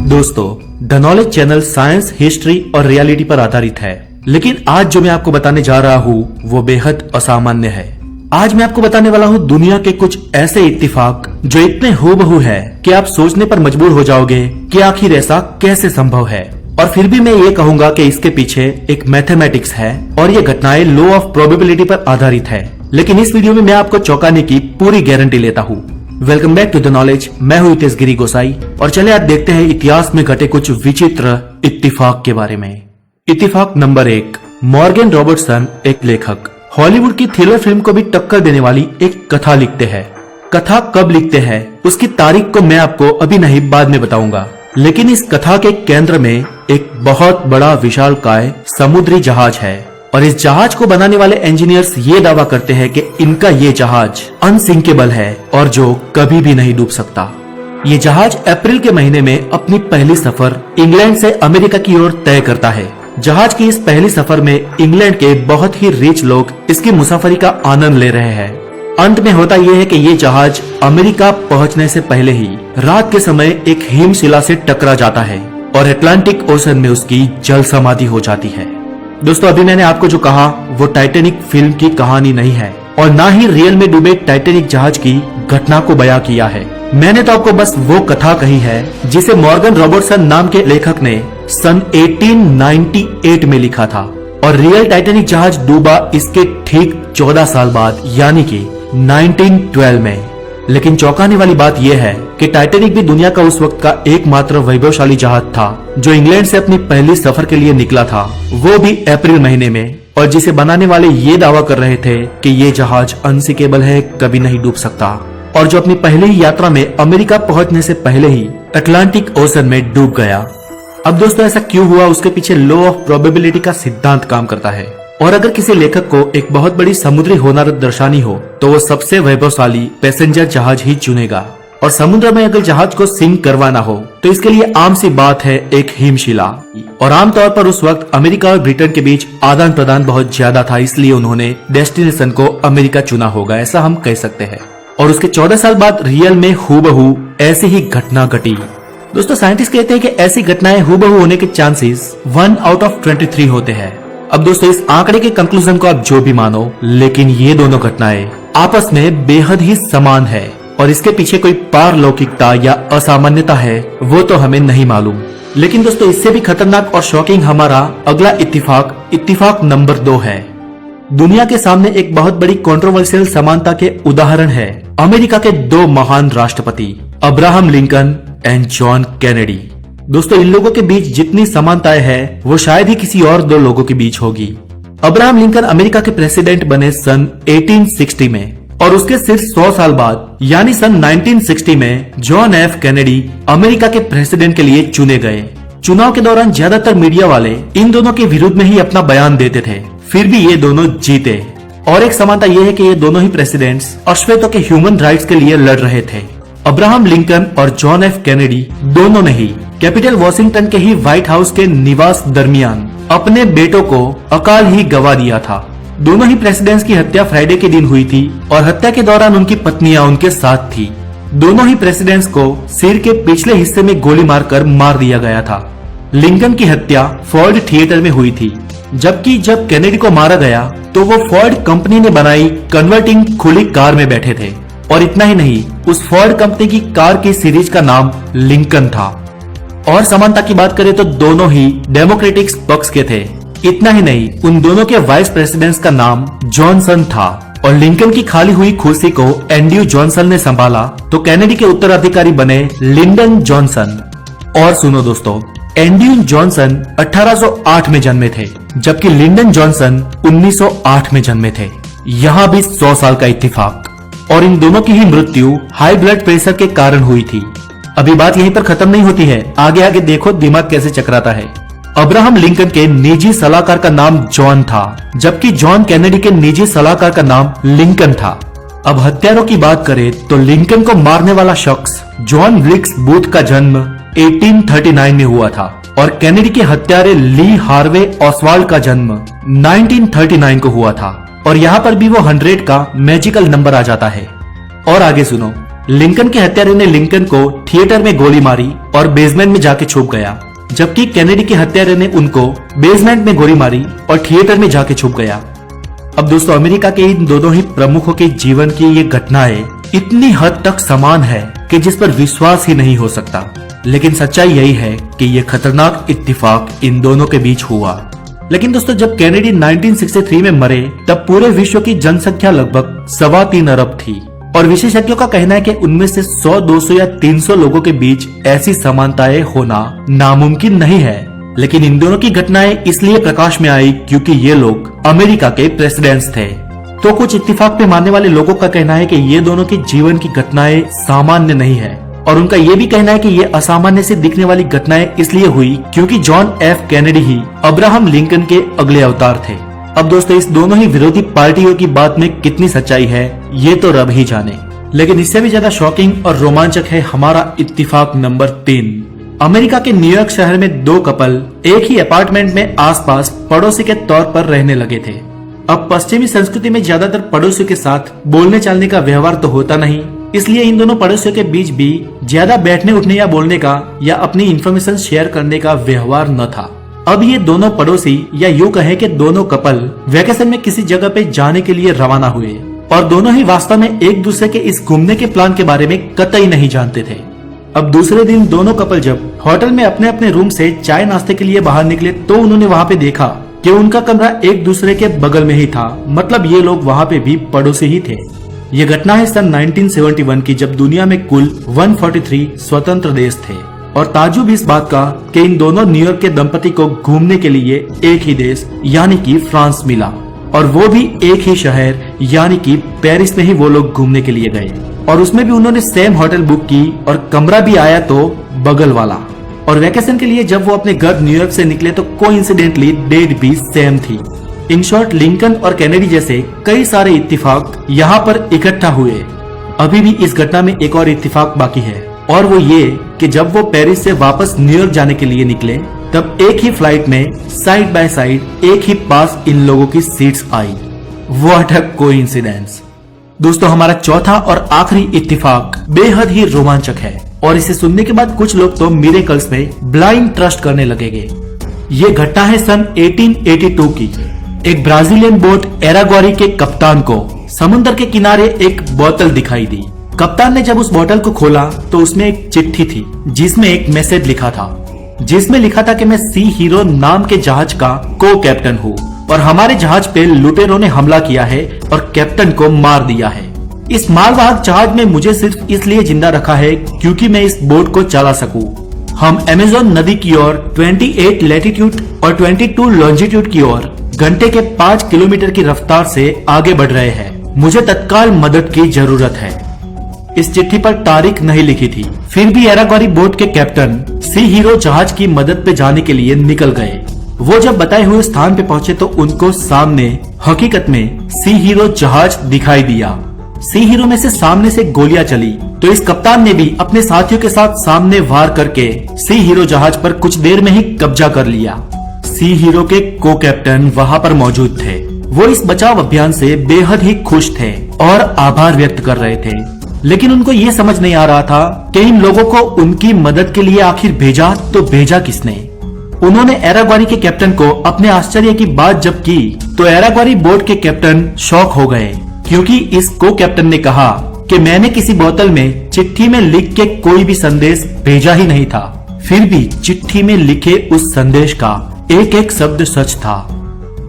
दोस्तों, the knowledge channel science, history और reality पर आधारित है, लेकिन आज जो मैं आपको बताने जा रहा हूँ वो बेहद असामान्य है। आज मैं आपको बताने वाला हूँ दुनिया के कुछ ऐसे इत्तेफाक जो इतने हूबहू है कि आप सोचने पर मजबूर हो जाओगे कि आखिर ऐसा कैसे संभव है। और फिर भी मैं ये कहूंगा कि इसके पीछे एक मैथमेटिक्स है और ये घटनाएं लॉ ऑफ प्रोबेबिलिटी पर आधारित है। लेकिन इस वीडियो में मैं आपको चौंकाने की पूरी गारंटी लेता हूँ। Welcome back to the knowledge. मैं हूँ हितेश गिरी गोसाई और चले आज देखते हैं इतिहास में घटे कुछ विचित्र इत्तेफाक के बारे में। इत्तेफाक नंबर 1, मॉर्गन रॉबर्टसन एक लेखक हॉलीवुड की थ्रिलर फिल्म को भी टक्कर देने वाली एक कथा लिखते हैं। कथा कब लिखते हैं उसकी तारीख को मैं आपको अभी नहीं बाद में बताऊंगा, लेकिन इस कथा के केंद्र में एक बहुत बड़ा विशालकाय समुद्री जहाज है और इस जहाज को बनाने वाले इंजीनियर्स ये दावा करते हैं कि इनका ये जहाज अनसिंकेबल है और जो कभी भी नहीं डूब सकता। ये जहाज अप्रैल के महीने में अपनी पहली सफर इंग्लैंड से अमेरिका की ओर तय करता है। जहाज की इस पहली सफर में इंग्लैंड के बहुत ही रिच लोग इसकी मुसाफरी का आनंद ले रहे हैं। अंत में होता यह है कि ये जहाज अमेरिका पहुंचने से पहले ही रात के समय एक हिमशिला से टकरा जाता है और अटलांटिक ओशन में उसकी जल समाधि हो जाती है। दोस्तों, अभी मैंने आपको जो कहा वो टाइटैनिक फिल्म की कहानी नहीं है और ना ही रियल में डूबे टाइटैनिक जहाज की घटना को बयां किया है। मैंने तो आपको बस वो कथा कही है जिसे मॉर्गन रॉबर्टसन नाम के लेखक ने सन 1898 में लिखा था और रियल टाइटैनिक जहाज डूबा इसके ठीक 14 साल बाद यानी कि 1912 में। लेकिन चौंकाने वाली बात यह है कि टाइटैनिक भी दुनिया का उस वक्त का एकमात्र वैभवशाली जहाज था जो इंग्लैंड से अपनी पहली सफर के लिए निकला था, वो भी अप्रैल महीने में, और जिसे बनाने वाले ये दावा कर रहे थे कि ये जहाज अनसिंकेबल है, कभी नहीं डूब सकता, और जो अपनी पहली यात्रा में अमेरिका पहुंचने से पहले ही अटलांटिक ओशन में डूब गया। अब दोस्तों, ऐसा क्यों हुआ उसके पीछे लॉ ऑफ प्रोबेबिलिटी का सिद्धांत काम करता है। और अगर किसी लेखक को एक बहुत बड़ी समुद्री होनारत दर्शानी हो तो वो सबसे वैभवशाली पैसेंजर जहाज ही चुनेगा, और समुद्र में अगर जहाज को सिंक करवाना हो तो इसके लिए आम सी बात है एक हिमशिला। और आमतौर पर उस वक्त अमेरिका और ब्रिटेन के बीच आदान प्रदान बहुत ज्यादा था, इसलिए उन्होंने डेस्टिनेशन को अमेरिका चुना होगा, ऐसा हम कह सकते हैं। और उसके 14 साल बाद रियल में हूबहू ऐसी ही घटना घटी। दोस्तों, साइंटिस्ट कहते हैं कि ऐसी घटनाएं हूबहू होने के चांसेस 1 आउट ऑफ 23 होते हैं। अब दोस्तों, इस आंकड़े के कंक्लूजन को आप जो भी मानो, लेकिन ये दोनों घटनाएं आपस में बेहद ही समान है और इसके पीछे कोई पारलौकिकता या असामान्यता है वो तो हमें नहीं मालूम। लेकिन दोस्तों, इससे भी खतरनाक और शॉकिंग हमारा अगला इत्तेफाक नंबर 2 है। दुनिया के सामने एक बहुत बड़ी कंट्रोवर्शियल समानता के उदाहरण है अमेरिका के 2 महान राष्ट्रपति Abraham Lincoln and John Kennedy. दोस्तों, इन लोगों के बीच जितनी समानताएं हैं वो शायद ही किसी और 2 लोगों के बीच होगी। अब्राहम लिंकन अमेरिका के प्रेसिडेंट बने सन 1860 में और उसके सिर्फ 100 साल बाद यानी सन 1960 में जॉन एफ कैनेडी अमेरिका के प्रेसिडेंट के लिए चुने गए। चुनाव के दौरान ज्यादातर मीडिया वाले इन दोनों के विरुद्ध में ही अपना बयान देते थे, फिर भी ये दोनों जीते। और एक समानता यह है कि ये दोनों ही प्रेसिडेंट्स अश्वेतों के ह्यूमन राइट्स के लिए लड़ रहे थे। अब्राहम लिंकन और जॉन एफ कैनेडी दोनों ने ही कैपिटल वॉशिंगटन के ही व्हाइट हाउस के निवास दरमियान अपने बेटों को अकाल ही गवा दिया था। दोनों ही प्रेसिडेंट्स की हत्या फ्राइडे के दिन हुई थी और हत्या के दौरान उनकी पत्नियां उनके साथ थी। दोनों ही प्रेसिडेंट्स को सिर के पिछले हिस्से में गोली मारकर मार दिया गया था। लिंकन की हत्या फोर्ड थिएटर में हुई थी, जबकि जब कैनेडी को मारा गया तो वो फोर्ड कंपनी ने बनाई कन्वर्टिंग खुली कार में बैठे थे। और इतना ही नहीं, उस फोर्ड कंपनी की कार की सीरीज का नाम लिंकन था। और समानता की बात करें तो दोनों ही डेमोक्रेटिक पक्ष के थे। इतना ही नहीं, उन दोनों के वाइस प्रेसिडेंट्स का नाम जॉनसन था और लिंकन की खाली हुई कुर्सी को एंड्रयू जॉनसन ने संभाला तो कैनेडी के उत्तराधिकारी बने लिंडन जॉनसन। और सुनो दोस्तों, एंड्रयू जॉनसन 1808 में जन्मे थे, जबकि लिंडन जॉनसन 1908 में जन्मे थे। यहाँ भी 100 साल का इत्तेफाक। और इन दोनों की ही मृत्यु हाई ब्लड प्रेशर के कारण हुई थी। अभी बात यहीं पर खत्म नहीं होती है, आगे आगे देखो दिमाग कैसे चकराता है। अब्राहम लिंकन के निजी सलाहकार का नाम जॉन था, जबकि जॉन कैनेडी के निजी सलाहकार का नाम लिंकन था। अब हत्यारों की बात करें तो लिंकन को मारने वाला शख्स जॉन विल्क्स बूथ का जन्म 1839 में हुआ था और कैनेडी के हत्यारे ली हार्वे ऑसवाल्ड का जन्म 1939 को हुआ था। और यहाँ पर भी वो 100 का मैजिकल नंबर आ जाता है। और आगे सुनो, लिंकन के हत्यारे ने लिंकन को थिएटर में गोली मारी और बेसमेंट में जाके छुप गया, जबकि कैनेडी के हत्यारे ने उनको बेसमेंट में गोली मारी और थिएटर में जाके छुप गया। अब दोस्तों, अमेरिका के इन दोनों ही प्रमुखों के जीवन की ये घटनाएं इतनी हद तक समान है कि जिस पर विश्वास ही नहीं हो सकता। लेकिन सच्चाई यही है कि ये खतरनाक इत्तेफाक इन दोनों के बीच हुआ। लेकिन दोस्तों, जब कैनेडी 1963 में मरे तब पूरे विश्व की जनसंख्या लगभग 3.25 अरब थी और विशेषज्ञों का कहना है कि उनमें से 100, 200 या 300 लोगों के बीच ऐसी समानताएं होना नामुमकिन नहीं है। लेकिन इन दोनों की घटनाएं इसलिए प्रकाश में आई क्योंकि ये लोग अमेरिका के प्रेसिडेंट्स थे। तो कुछ इत्तेफाक पे मानने वाले लोगों का कहना है कि ये दोनों की जीवन की घटनाएं सामान्य नहीं है, और उनका ये भी कहना है कि ये असामान्य से दिखने वाली घटनाएं इसलिए हुई क्योंकि जॉन एफ कैनेडी ही अब्राहम लिंकन के अगले अवतार थे। अब दोस्तों, इस दोनों ही विरोधी पार्टियों की बात में कितनी सच्चाई है ये तो रब ही जाने। लेकिन इससे भी ज्यादा शॉकिंग और रोमांचक है हमारा इत्तेफाक नंबर 3। अमेरिका के न्यूयॉर्क शहर में दो कपल एक ही अपार्टमेंट में आसपास पड़ोसी के तौर पर रहने लगे थे। अब पश्चिमी संस्कृति में ज्यादातर पड़ोसियों के साथ बोलने चालने का व्यवहार तो होता नहीं, इसलिए इन दोनों पड़ोसियों के बीच भी ज्यादा बैठने उठने या बोलने का या अपनी इन्फॉर्मेशन शेयर करने का व्यवहार न था। अब ये दोनों पड़ोसी या यूं कहें कि दोनों कपल वैकेशन में किसी जगह पे जाने के लिए रवाना हुए और दोनों ही वास्तव में एक दूसरे के इस घूमने के प्लान के बारे में कतई नहीं जानते थे। अब दूसरे दिन दोनों कपल जब होटल में अपने अपने रूम से चाय नाश्ते के लिए बाहर निकले तो उन्होंने वहाँ पे देखा कि उनका कमरा एक दूसरे के बगल में ही था। मतलब ये लोग वहाँ पे भी पड़ोसी ही थे। ये घटना है सन 1971 की, जब दुनिया में कुल 143 स्वतंत्र देश थे। और ताजुब इस बात का कि इन दोनों न्यूयॉर्क के दंपति को घूमने के लिए एक ही देश यानी कि फ्रांस मिला, और वो भी एक ही शहर यानी कि पेरिस में ही वो लोग घूमने के लिए गए। और उसमें भी उन्होंने सेम होटल बुक की और कमरा भी आया तो बगल वाला। और वैकेशन के लिए जब वो अपने घर न्यूयॉर्क से निकले तो कोइंसिडेंटली डेट भी सेम थी। इन शॉर्ट, लिंकन और कैनेडी जैसे कई सारे इत्तेफाक यहाँ पर इकट्ठा हुए। अभी भी इस घटना में एक और इत्तेफाक बाकी है, और वो ये कि जब वो पेरिस से वापस न्यूयॉर्क जाने के लिए निकले तब एक ही फ्लाइट में साइड बाय साइड एक ही पास इन लोगों की seats I. What a coincidence. दोस्तों, हमारा चौथा और आखिरी इत्तेफाक बेहद ही रोमांचक है, और इसे सुनने के बाद कुछ लोग तो मिरेकल्स में ब्लाइंड ट्रस्ट करने लगेंगे। ये घटना है सन 1882 की। एक ब्राजीलियन बोट एराग्वारी के कप्तान को समुद्र के किनारे एक बोतल दिखाई दी। कप्तान ने जब उस बोतल को खोला तो उसमें एक चिट्ठी थी जिसमें एक मैसेज लिखा था, जिसमें लिखा था कि मैं सी हीरो नाम के जहाज का को कैप्टन हूँ और हमारे जहाज पे लुटेरों ने हमला किया है और कैप्टन को मार दिया है। इस मालवाहक जहाज में मुझे सिर्फ इसलिए जिंदा रखा है क्योंकि मैं इस बोट को चला सकूं। हम अमेज़न नदी की ओर 28 लैटिट्यूड और 22 लॉन्जिट्यूड की ओर घंटे के 5 किलोमीटर की रफ्तार से आगे बढ़ रहे हैं। मुझे तत्काल मदद की जरूरत है। इस चिट्ठी पर तारीख नहीं लिखी थी, फिर भी एराग्वारी बोट के कैप्टन सी हीरो जहाज की मदद पे जाने के लिए निकल गए। वो जब बताए हुए स्थान पे पहुंचे तो उनको सामने हकीकत में सी हीरो जहाज दिखाई दिया। सी हीरो में से सामने से गोलियां चली तो इस कप्तान ने भी अपने साथियों के साथ सामने वार करके सी हीरो जहाज पर कुछ देर में ही कब्जा कर लिया। सी हीरो के को कैप्टन वहाँ पर मौजूद थे। वो इस बचाव अभियान से बेहद ही खुश थे और आभार व्यक्त कर रहे थे, लेकिन उनको ये समझ नहीं आ रहा था कि इन लोगों को उनकी मदद के लिए आखिर भेजा तो भेजा किसने। उन्होंने एराग्वारी के कैप्टन को अपने आश्चर्य की बात जब की तो एराग्वारी बोट के कैप्टन शॉक हो गए, क्योंकि इस को कैप्टन ने कहा कि मैंने किसी बोतल में चिट्ठी में लिख के कोई भी संदेश भेजा ही नहीं था। फिर भी चिट्ठी में लिखे उस संदेश का एक एक शब्द सच था।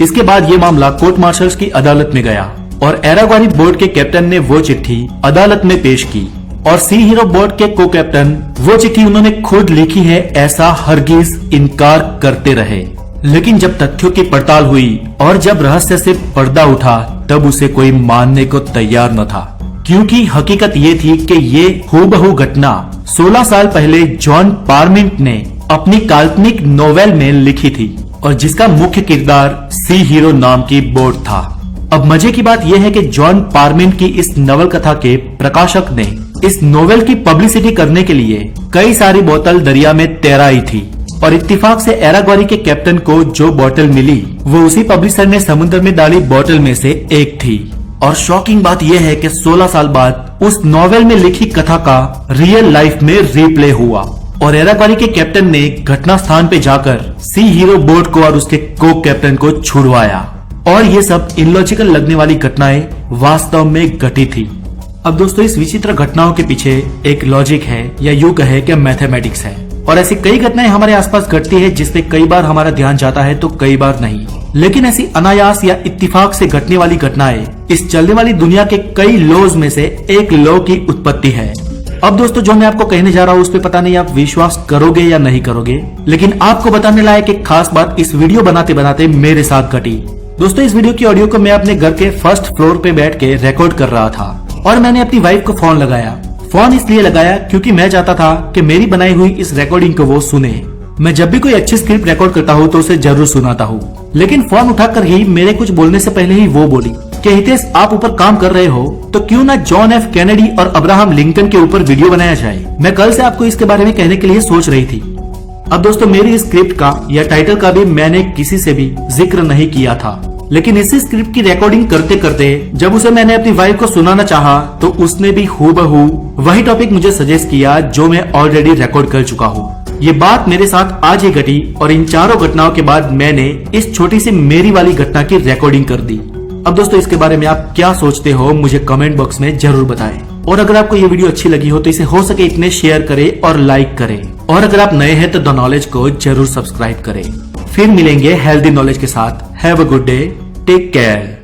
इसके बाद ये मामला कोर्ट मार्शल्स की अदालत में गया और एराग्वारी बोट के कैप्टन ने वो चिट्ठी अदालत में पेश की और सी हीरो बोट के को कैप्टन वो चिट्ठी उन्होंने खुद लिखी है ऐसा हरगिज इनकार करते रहे। लेकिन जब तथ्यों की पड़ताल हुई और जब रहस्य से पर्दा उठा तब उसे कोई मानने को तैयार न था, क्योंकि हकीकत ये थी कि ये हूबहू घटना 16 साल पहले जॉन पार्मिंट ने अपनी काल्पनिक नोवेल में लिखी थी और जिसका मुख्य किरदार सी हीरो नाम की बोट था। अब मजे की बात यह है कि जॉन पार्मिंट की इस नवल कथा के प्रकाशक ने इस नोवेल की पब्लिसिटी करने के लिए कई सारी बोतल दरिया में तैराई थी और इत्तेफाक से एराग्वारी के कैप्टन को जो बोतल मिली वो उसी पब्लिशर ने समुद्र में डाली बोतल में से एक थी। और शॉकिंग बात यह है कि 16 साल बाद उस नॉवेल में लिखी कथा का रियल लाइफ में रिप्ले हुआ और एराक्वाली के कैप्टन ने घटना स्थान पे जाकर सी हीरो बोट को और उसके को कैप्टन को छुड़वाया और ये सब इलॉजिकल लगने वाली घटनाएं वास्तव में घटी थी। अब दोस्तों इस विचित्र घटनाओं के पीछे एक लॉजिक है या यूं कहे कि मैथमेटिक्स है और ऐसी कई घटनाएं हमारे आसपास घटती है जिसपे कई बार हमारा ध्यान जाता है तो कई बार नहीं। लेकिन ऐसी अनायास या इत्तेफाक से घटने वाली घटनाएं इस चलने वाली दुनिया के कई लॉज में से एक लॉ की उत्पत्ति है। अब दोस्तों जो मैं आपको कहने जा रहा हूँ उस पे पता नहीं आप विश्वास करोगे या नहीं करोगे, लेकिन आपको बताने लायक एक खास बात इस वीडियो बनाते बनाते मेरे साथ घटी। दोस्तों इस वीडियो की ऑडियो को मैं अपने घर के फर्स्ट फ्लोर पे बैठ के रिकॉर्ड कर रहा था और मैंने अपनी वाइफ को फोन लगाया। फोन इसलिए लगाया क्योंकि मैं चाहता था कि मेरी बनाई हुई इस रिकॉर्डिंग को वो सुने। मैं जब भी कोई अच्छी स्क्रिप्ट रिकॉर्ड करता हूँ तो उसे जरूर सुनाता हूँ, लेकिन फोन उठाकर ही मेरे कुछ बोलने से पहले ही वो बोली कि हितेश आप ऊपर काम कर रहे हो तो क्यों ना जॉन एफ कैनेडी और अब्राहम लिंकन के ऊपर वीडियो बनाया जाए। मैं कल से आपको इसके बारे में कहने के लिए सोच रही थी। अब दोस्तों मेरी स्क्रिप्ट का या टाइटल का भी मैंने किसी से भी जिक्र नहीं किया था, लेकिन इसी स्क्रिप्ट की रिकॉर्डिंग करते करते जब उसे मैंने अपनी वाइफ को सुनाना चाहा तो उसने भी हूबहू वही टॉपिक मुझे सजेस्ट किया जो मैं ऑलरेडी रिकॉर्ड कर चुका हूँ। ये बात मेरे साथ आज ही घटी और इन चारों घटनाओं के बाद मैंने इस छोटी सी मेरी वाली घटना की रिकॉर्डिंग कर दी। अब दोस्तों इसके बारे में आप क्या सोचते हो मुझे कमेंट बॉक्स में जरूर बताएं और अगर आपको ये वीडियो अच्छी लगी हो तो इसे हो सके इतने शेयर करें और लाइक करें और अगर आप नए हैं तो द नॉलेज को जरूर सब्सक्राइब करें। फिर मिलेंगे हेल्दी नॉलेज के साथ। Have a good day, take care.